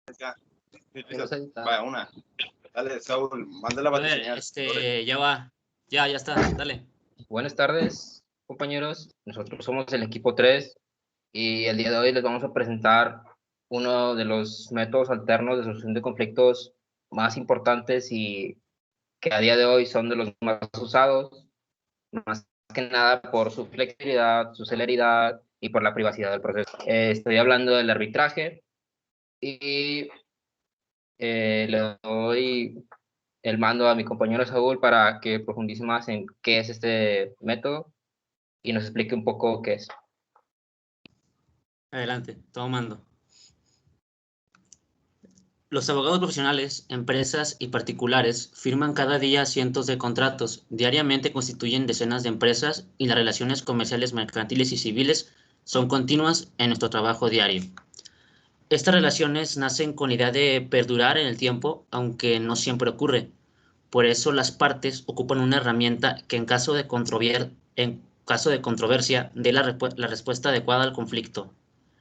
Vaya, una. Dale, Saúl, manda la batiseñal. Ya va. Ya está, dale. Buenas tardes, compañeros. Nosotros somos el equipo 3 y el día de hoy les vamos a presentar uno de los métodos alternos de solución de conflictos más importantes y que a día de hoy son de los más usados, más que nada por su flexibilidad, su celeridad y por la privacidad del proceso. Estoy hablando del arbitraje y le doy el mando a mi compañero Saúl para que profundice más en qué es este método y nos explique un poco qué es. Adelante, todo mando. Los abogados profesionales, empresas y particulares firman cada día cientos de contratos, diariamente constituyen decenas de empresas y las relaciones comerciales, mercantiles y civiles son continuas en nuestro trabajo diario. Estas relaciones nacen con la idea de perdurar en el tiempo, aunque no siempre ocurre. Por eso las partes ocupan una herramienta que en caso de controversia dé la respuesta adecuada al conflicto.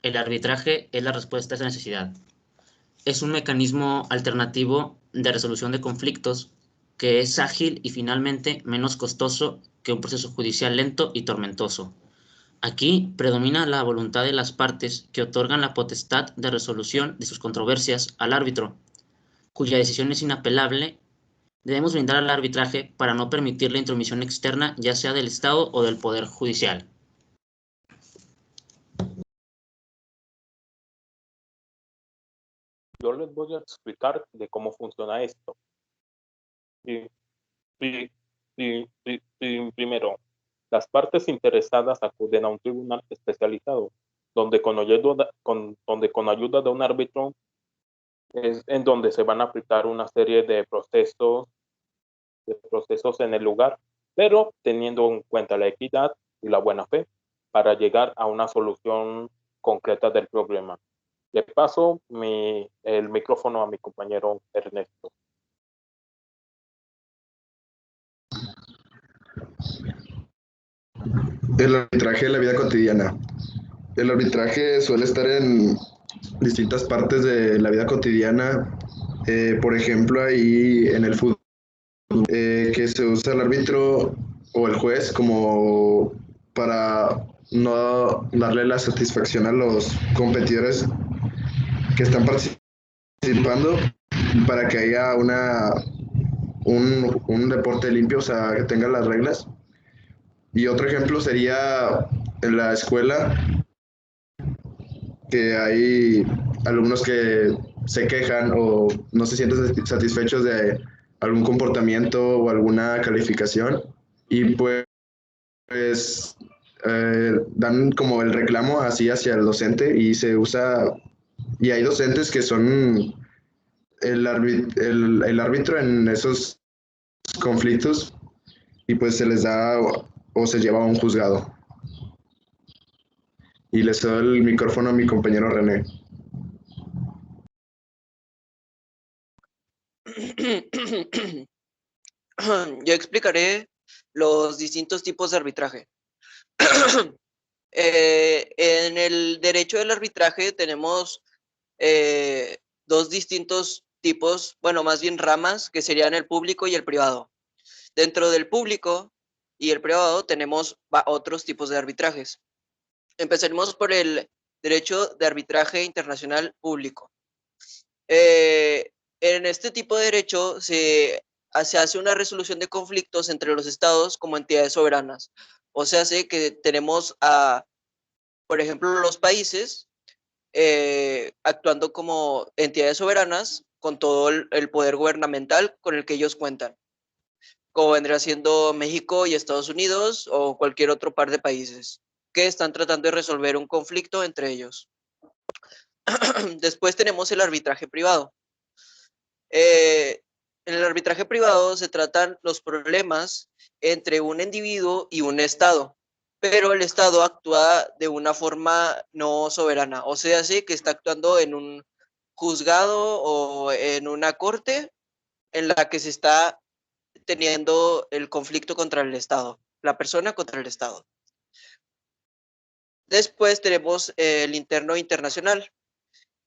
El arbitraje es la respuesta a esa necesidad. Es un mecanismo alternativo de resolución de conflictos que es ágil y finalmente menos costoso que un proceso judicial lento y tormentoso. Aquí predomina la voluntad de las partes que otorgan la potestad de resolución de sus controversias al árbitro, cuya decisión es inapelable. Debemos brindar al arbitraje para no permitir la intromisión externa, ya sea del Estado o del Poder Judicial. Yo les voy a explicar de cómo funciona esto. Primero, las partes interesadas acuden a un tribunal especializado, donde con ayuda de un árbitro es en donde se van a aplicar una serie de procesos en el lugar, pero teniendo en cuenta la equidad y la buena fe para llegar a una solución concreta del problema. Le paso el micrófono a mi compañero Ernesto. El arbitraje de la vida cotidiana. El arbitraje suele estar en distintas partes de la vida cotidiana. Por ejemplo, ahí en el fútbol, que se usa el árbitro o el juez como para no darle la satisfacción a los competidores que están participando para que haya un deporte limpio, o sea, que tenga las reglas. Y otro ejemplo sería en la escuela, que hay alumnos que se quejan o no se sienten satisfechos de algún comportamiento o alguna calificación y pues dan como el reclamo así hacia el docente y se usa, y hay docentes que son el árbitro en esos conflictos y pues se les da o se lleva a un juzgado. Y le cedo el micrófono a mi compañero René. Yo explicaré los distintos tipos de arbitraje. En el derecho del arbitraje tenemos dos distintos tipos, bueno, más bien ramas, que serían el público y el privado. Dentro del público y el privado tenemos otros tipos de arbitrajes. Empezaremos por el derecho de arbitraje internacional público. En este tipo de derecho se hace una resolución de conflictos entre los estados como entidades soberanas. O sea, hace que tenemos por ejemplo, los países actuando como entidades soberanas con todo el poder gubernamental con el que ellos cuentan, como vendría siendo México y Estados Unidos o cualquier otro par de países que están tratando de resolver un conflicto entre ellos. Después tenemos el arbitraje privado. En el arbitraje privado se tratan los problemas entre un individuo y un Estado, pero el Estado actúa de una forma no soberana, o sea, sí que está actuando en un juzgado o en una corte en la que se está teniendo el conflicto contra el Estado, la persona contra el Estado. Después tenemos el interno internacional.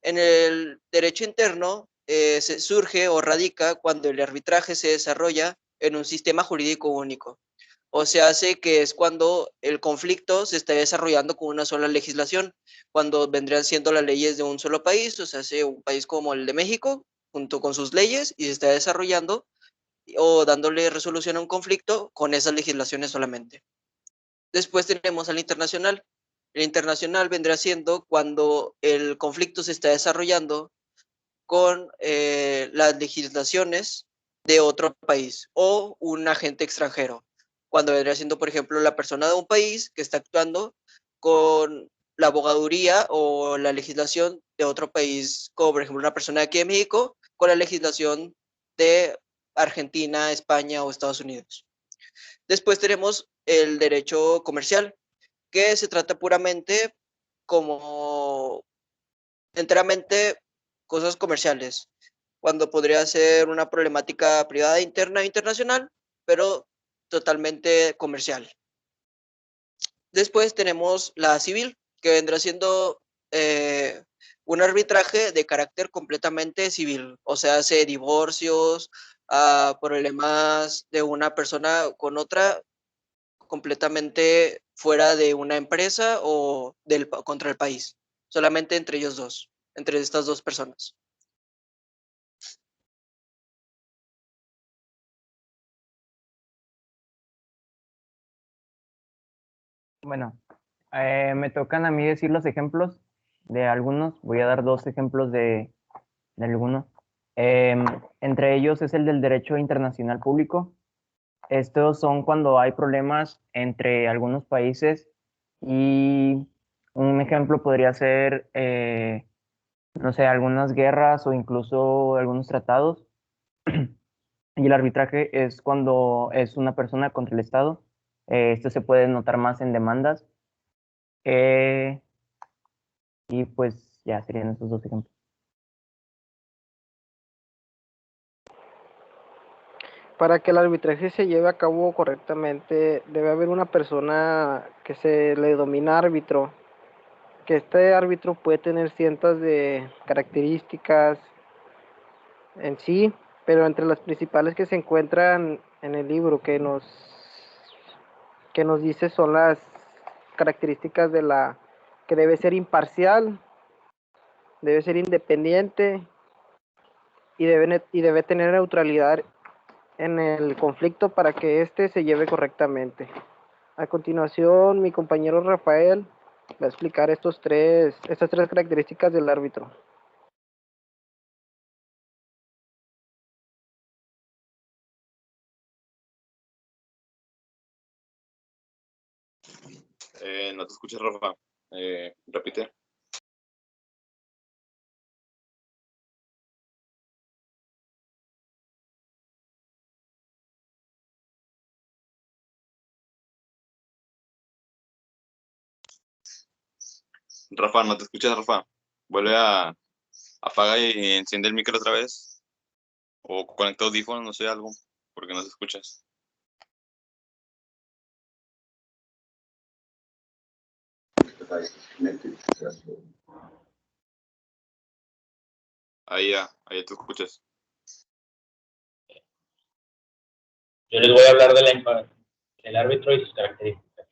En el derecho interno se surge o radica cuando el arbitraje se desarrolla en un sistema jurídico único. O se hace que es cuando el conflicto se está desarrollando con una sola legislación, cuando vendrían siendo las leyes de un solo país, o sea, hace un país como el de México, junto con sus leyes, y se está desarrollando o dándole resolución a un conflicto con esas legislaciones solamente. Después tenemos al internacional. El internacional vendrá siendo cuando el conflicto se está desarrollando con las legislaciones de otro país o un agente extranjero. Cuando vendría siendo, por ejemplo, la persona de un país que está actuando con la abogaduría o la legislación de otro país, como por ejemplo una persona de aquí de México, con la legislación de Argentina, España o Estados Unidos. Después tenemos el derecho comercial, que se trata puramente como enteramente cosas comerciales, cuando podría ser una problemática privada interna e internacional, pero totalmente comercial. Después tenemos la civil, que vendrá siendo un arbitraje de carácter completamente civil, o sea, hace divorcios, problemas de una persona con otra completamente fuera de una empresa o contra el país, solamente entre ellos dos, entre estas dos personas. Bueno, me tocan a mí decir los ejemplos de algunos. Voy a dar dos ejemplos de algunos. Entre ellos es el del derecho internacional público. Estos son cuando hay problemas entre algunos países y un ejemplo podría ser, no sé, algunas guerras o incluso algunos tratados. Y el arbitraje es cuando es una persona contra el Estado. Esto se puede notar más en demandas. Y pues ya serían estos dos ejemplos. Para que el arbitraje se lleve a cabo correctamente, debe haber una persona que se le denomina árbitro, que este árbitro puede tener cientos de características en sí, pero entre las principales que se encuentran en el libro que nos dice son las características de la que debe ser imparcial, debe ser independiente y debe tener neutralidad en el conflicto para que éste se lleve correctamente. A continuación, mi compañero Rafael va a explicar estas tres características del árbitro. No te escuchas, Rafa. Repite. Rafa, no te escuchas, Rafa. Vuelve a apaga y enciende el micro otra vez. O conecta audífonos, no sé, algo, porque no te escuchas. Ahí te escuchas. Yo les voy a hablar del árbitro y sus características.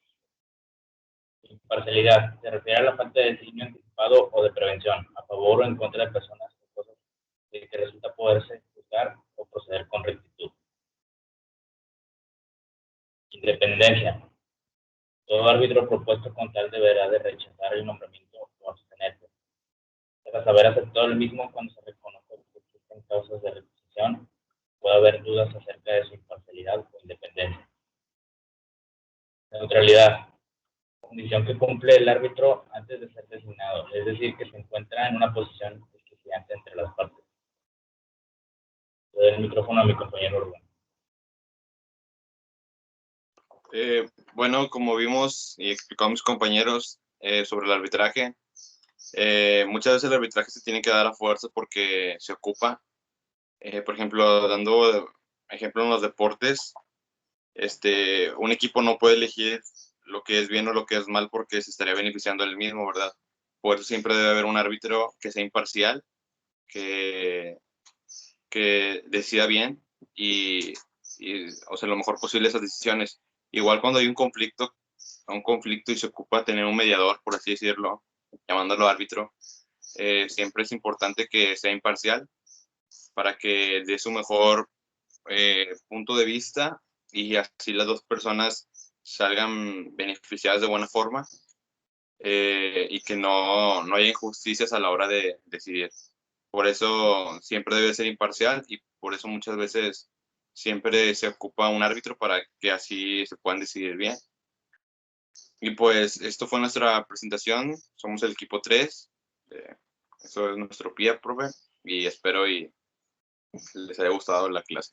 Imparcialidad se refiere a la falta de designio anticipado o de prevención, a favor o en contra de personas o cosas de que resulta poderse juzgar o proceder con rectitud. Independencia. Todo árbitro propuesto con tal deberá de rechazar el nombramiento o abstenerse. Tras haber aceptado el mismo cuando se reconoce que existen causas de recusación, puede haber dudas acerca de su imparcialidad o independencia. Neutralidad. Condición que cumple el árbitro antes de ser designado, es decir, que se encuentra en una posición equidistante entre las partes. Le doy el micrófono a mi compañero Rubén. Bueno, como vimos y explicó a mis compañeros sobre el arbitraje, muchas veces el arbitraje se tiene que dar a fuerza porque se ocupa. Por ejemplo, dando ejemplo en los deportes, un equipo no puede elegir lo que es bien o lo que es mal porque se estaría beneficiando del mismo, ¿verdad? por eso siempre debe haber un árbitro que sea imparcial, que decida bien y, o sea, lo mejor posible esas decisiones. Igual cuando hay un conflicto y se ocupa tener un mediador, por así decirlo, llamándolo árbitro, siempre es importante que sea imparcial para que dé su mejor punto de vista y así las dos personas salgan beneficiadas de buena forma, y que no haya injusticias a la hora de decidir. Por eso siempre debe ser imparcial y por eso muchas veces siempre se ocupa un árbitro para que así se puedan decidir bien. Y pues esto fue nuestra presentación. Somos el equipo 3. Eso es nuestro PIA, profe. Y espero y les haya gustado la clase.